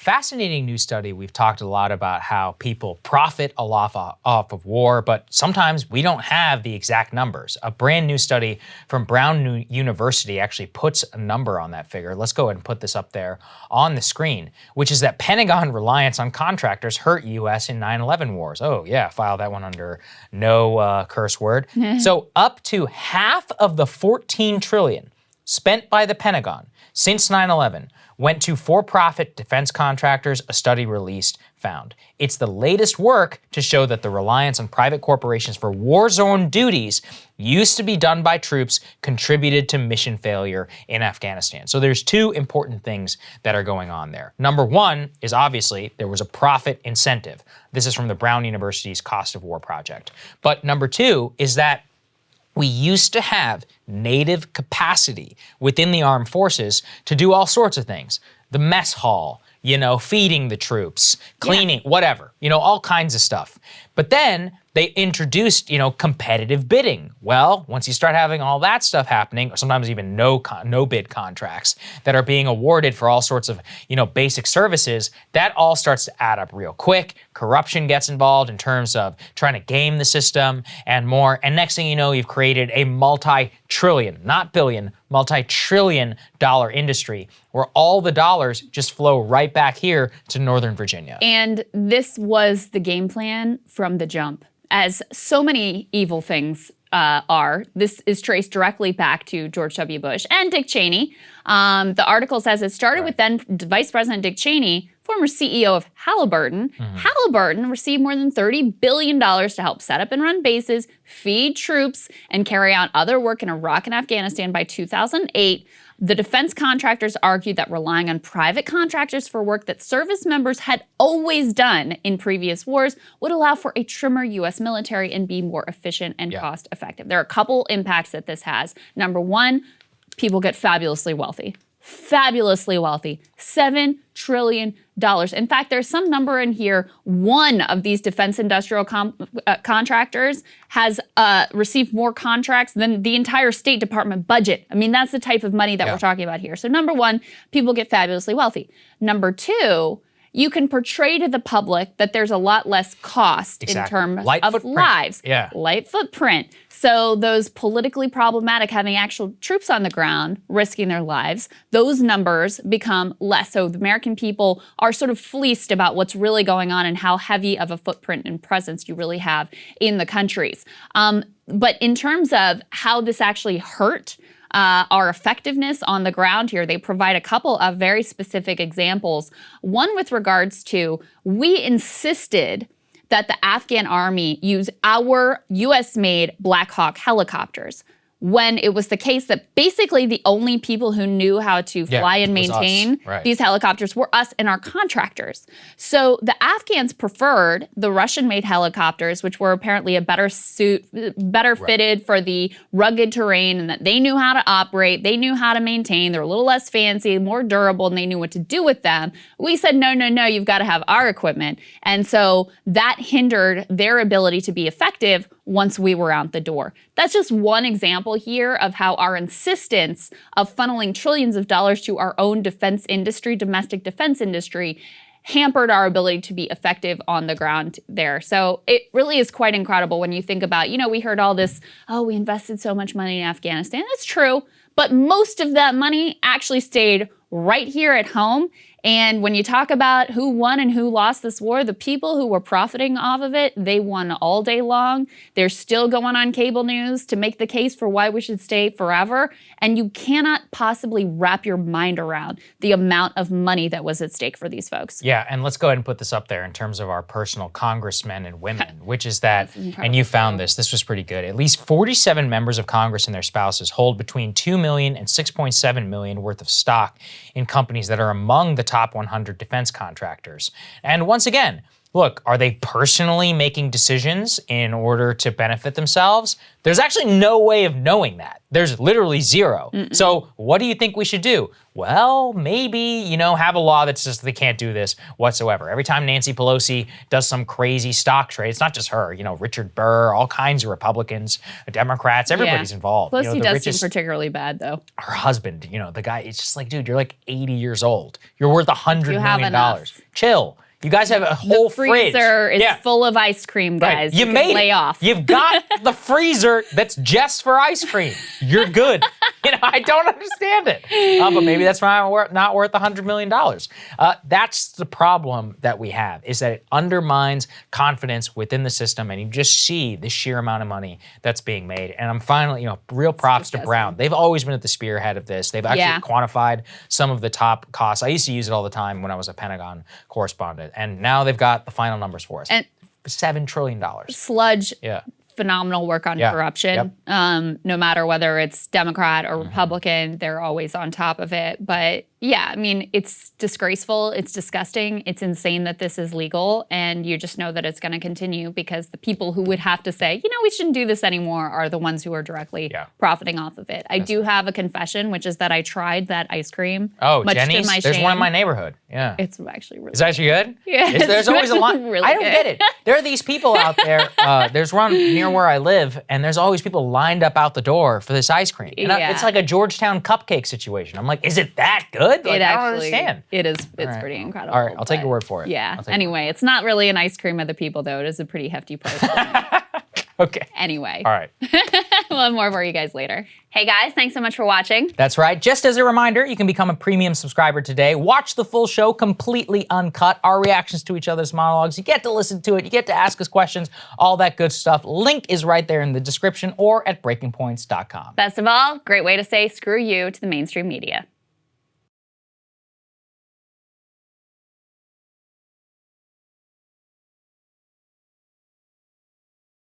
Fascinating new study. We've talked a lot about how people profit a lot off of war, but sometimes we don't have the exact numbers. A brand new study from Brown University actually puts a number on that figure. Let's go ahead and put this up there on the screen, which is that Pentagon reliance on contractors hurt U.S. in 9/11 wars. Oh yeah, file that one under no curse word. So up to half of the $14 trillion spent by the Pentagon since 9/11 went to for-profit defense contractors, a study released found. It's the latest work to show that the reliance on private corporations for war zone duties used to be done by troops contributed to mission failure in Afghanistan. So there's two important things that are going on there. Number one is obviously there was a profit incentive. This is from the Brown University's Cost of War project. But number two is that we used to have native capacity within the armed forces to do all sorts of things. The mess hall, feeding the troops, cleaning, whatever, all kinds of stuff. But then they introduced, competitive bidding. Well, once you start having all that stuff happening, or sometimes even no bid contracts that are being awarded for all sorts of, basic services, that all starts to add up real quick. Corruption gets involved in terms of trying to game the system and more. And next thing you know, you've created a multi-trillion, not billion, multi-trillion dollar industry where all the dollars just flow right back here to Northern Virginia. And this was the game plan from the jump. As so many evil things are, this is traced directly back to George W. Bush and Dick Cheney. The article says it started with then Vice President Dick Cheney, former CEO of Halliburton. Halliburton received more than $30 billion to help set up and run bases, feed troops, and carry out other work in Iraq and Afghanistan by 2008. The defense contractors argued that relying on private contractors for work that service members had always done in previous wars would allow for a trimmer U.S. military and be more efficient and cost effective. There are a couple impacts that this has. Number one, people get fabulously wealthy. Fabulously wealthy. $7 trillion. In fact, there's some number in here. One of these defense industrial contractors has received more contracts than the entire State Department budget. I mean, that's the type of money that we're talking about here. So number one, people get fabulously wealthy. Number two, you can portray to the public that there's a lot less cost in terms of lives. Light footprint. So those politically problematic, having actual troops on the ground, risking their lives, those numbers become less. So the American people are sort of fleeced about what's really going on and how heavy of a footprint and presence you really have in the countries. But in terms of how this actually hurt our effectiveness on the ground here, they provide a couple of very specific examples. One with regards to, we insisted that the Afghan army use our US-made Black Hawk helicopters, when it was the case that basically the only people who knew how to fly and maintain these helicopters were us and our contractors. So the Afghans preferred the Russian-made helicopters, which were apparently a better fitted for the rugged terrain, and that they knew how to operate, they knew how to maintain, they're a little less fancy, more durable, and they knew what to do with them. We said, no, you've got to have our equipment. And so that hindered their ability to be effective once we were out the door. That's just one example here of how our insistence of funneling trillions of dollars to our own defense industry, domestic defense industry, hampered our ability to be effective on the ground there. So it really is quite incredible when you think about, we heard all this, we invested so much money in Afghanistan. That's true, but most of that money actually stayed right here at home. And when you talk about who won and who lost this war, the people who were profiting off of it, they won all day long. They're still going on cable news to make the case for why we should stay forever. And you cannot possibly wrap your mind around the amount of money that was at stake for these folks. Yeah, and let's go ahead and put this up there in terms of our personal congressmen and women, which is that, and you found this was pretty good. At least 47 members of Congress and their spouses hold between $2 million and $6.7 million worth of stock in companies that are among the top 100 defense contractors. And once again, look, are they personally making decisions in order to benefit themselves? There's actually no way of knowing that. There's literally zero. So what do you think we should do? Well, maybe, have a law that says they can't do this whatsoever. Every time Nancy Pelosi does some crazy stock trade, it's not just her, Richard Burr, all kinds of Republicans, Democrats, everybody's involved. Pelosi does seem particularly bad, though. Her husband, the guy, it's just like, dude, you're like 80 years old. You're worth $100 million. Chill. You guys have a whole fridge. The freezer is full of ice cream, guys. Right. You can made lay it. off. You've got the freezer that's just for ice cream. You're good. I don't understand it. But maybe that's why I'm not worth $100 million. That's the problem that we have, is that it undermines confidence within the system, and you just see the sheer amount of money that's being made. And I'm finally, real props to Brown. They've always been at the spearhead of this. They've actually quantified some of the top costs. I used to use it all the time when I was a Pentagon correspondent. And now they've got the final numbers for us. And $7 trillion. Sludge. Phenomenal work on corruption. No matter whether it's Democrat or Republican, they're always on top of it. But it's disgraceful. It's disgusting. It's insane that this is legal. And you just know that it's going to continue because the people who would have to say, we shouldn't do this anymore are the ones who are directly profiting off of it. I do have a confession, which is that I tried that ice cream. Oh, Jenny's? There's one in my neighborhood. Yeah. It's actually really good. Is it actually good? Yeah. There's always a lot. Really I don't get it. There are these people out there. There's one near where I live, and there's always people lined up out the door for this ice cream. And it's like a Georgetown cupcake situation. I'm like, is it that good? Like, I don't understand. It is. It's pretty incredible. All right, I'll take your word for it. Yeah. Anyway, it's not really an ice cream of the people, though. It is a pretty hefty price. Okay. Anyway. All right. We'll have more for you guys later. Hey guys, thanks so much for watching. That's right. Just as a reminder, you can become a premium subscriber today. Watch the full show completely uncut, our reactions to each other's monologues. You get to listen to it. You get to ask us questions, all that good stuff. Link is right there in the description or at breakingpoints.com. Best of all, great way to say screw you to the mainstream media.